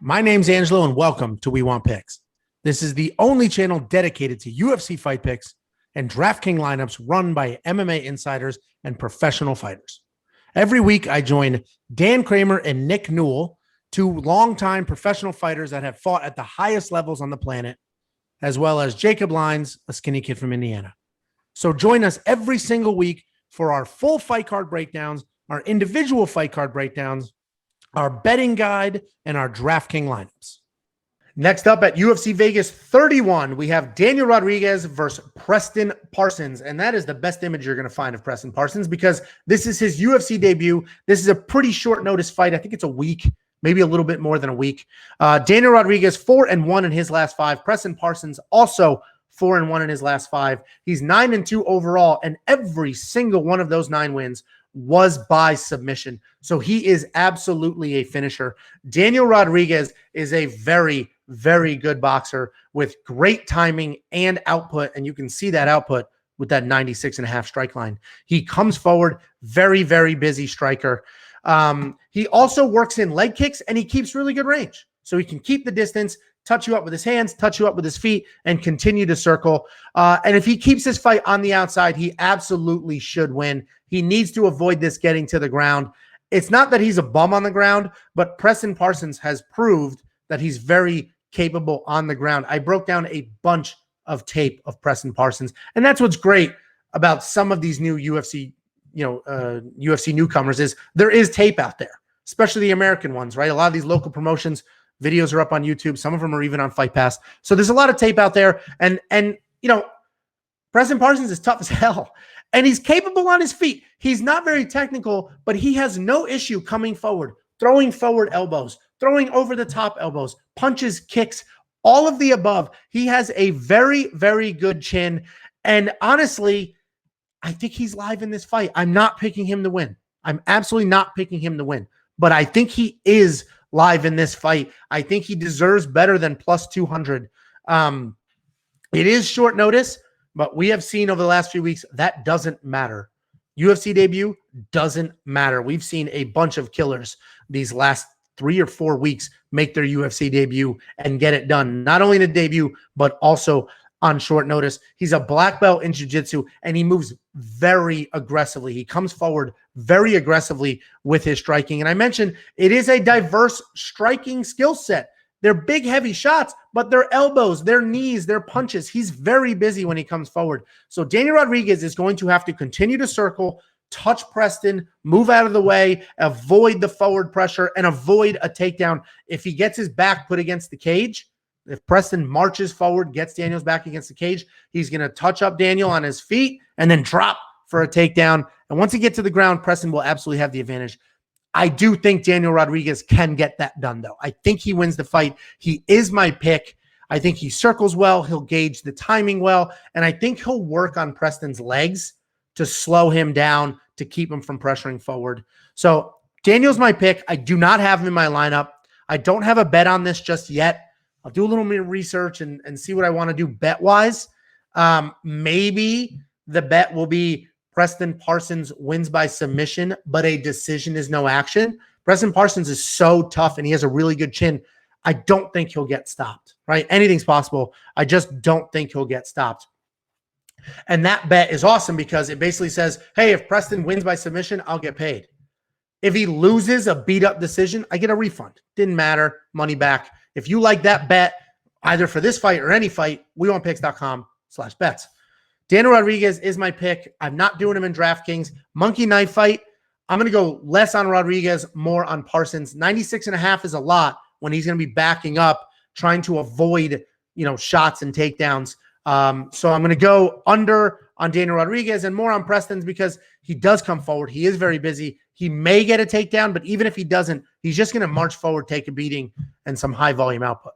My name's Angelo, and welcome to We Want Picks. This is the only channel dedicated to UFC fight picks and DraftKings lineups run by MMA insiders and professional fighters. Every week, I join Dan Kramer and Nick Newell, two longtime professional fighters that have fought at the highest levels on the planet, as well as Jacob Lyons, a skinny kid from Indiana. So join us every single week for our full fight card breakdowns, our individual fight card breakdowns, our betting guide, and our DraftKings lineups. Next up at UFC Vegas 31, we have Daniel Rodriguez versus Preston Parsons. And that is the best image you're going to find of Preston Parsons because this is his UFC debut. This is a pretty short notice fight. I think it's a week, maybe a little bit more than a week. Daniel Rodriguez 4-1 in his last 5. Preston Parsons also 4-1 in his last 5. He's 9-2 overall, and every single one of those 9 wins was by submission. So he is absolutely a finisher. Daniel Rodriguez is a very, very good boxer with great timing and output. And you can see that output with that 96.5 strike line. He comes forward, very, very busy striker. He also works in leg kicks and he keeps really good range. So he can keep the distance, touch you up with his hands, touch you up with his feet, and continue to circle. And if he keeps this fight on the outside, he absolutely should win. He needs to avoid this getting to the ground. It's not that he's a bum on the ground, but Preston Parsons has proved that he's very capable on the ground. I broke down a bunch of tape of Preston Parsons, and that's what's great about some of these new UFC, UFC newcomers is there is tape out there, especially the American ones, right? A lot of these local promotions, videos are up on YouTube. Some of them are even on Fight Pass. So there's a lot of tape out there. And Preston Parsons is tough as hell. And he's capable on his feet. He's not very technical, but he has no issue coming forward, throwing forward elbows, throwing over the top elbows, punches, kicks, all of the above. He has a very, very good chin. And honestly, I think he's live in this fight. I'm not picking him to win. I'm absolutely not picking him to win. But I think he is live in this fight. I think he deserves better than plus 200. It is short notice, but we have seen over the last few weeks that doesn't matter. UFC debut doesn't matter. We've seen a bunch of killers these last 3 or 4 weeks make their UFC debut and get it done. Not only in a debut, but also on short notice. He's a black belt in jiu-jitsu, and he moves very aggressively. He comes forward very aggressively with his striking. And I mentioned it is a diverse striking skill set. They're big, heavy shots, but their elbows, their knees, their punches. He's very busy when he comes forward. So Daniel Rodriguez is going to have to continue to circle, touch Preston, move out of the way, avoid the forward pressure, and avoid a takedown. If he gets his back put against the cage, if Preston marches forward, gets Daniel's back against the cage, he's going to touch up Daniel on his feet and then drop for a takedown. And once he gets to the ground, Preston will absolutely have the advantage. I do think Daniel Rodriguez can get that done, though. I think he wins the fight. He is my pick. I think he circles well. He'll gauge the timing well. And I think he'll work on Preston's legs to slow him down, to keep him from pressuring forward. So Daniel's my pick. I do not have him in my lineup. I don't have a bet on this just yet. I'll do a little bit of research and see what I want to do bet-wise. Maybe the bet will be Preston Parsons wins by submission, but a decision is no action. Preston Parsons is so tough, and he has a really good chin. I don't think he'll get stopped, right? Anything's possible. I just don't think he'll get stopped. And that bet is awesome because it basically says, hey, if Preston wins by submission, I'll get paid. If he loses a beat-up decision, I get a refund. Didn't matter. Money back. If you like that bet, either for this fight or any fight, WeWantPicks.com/bets. Daniel Rodriguez is my pick. I'm not doing him in DraftKings. Monkey knife fight. I'm going to go less on Rodriguez, more on Parsons. 96.5 is a lot when he's going to be backing up, trying to avoid, shots and takedowns. So I'm going to go under on Daniel Rodriguez and more on Preston's because he does come forward. He is very busy. He may get a takedown, but even if he doesn't, he's just going to march forward, take a beating, and some high volume output.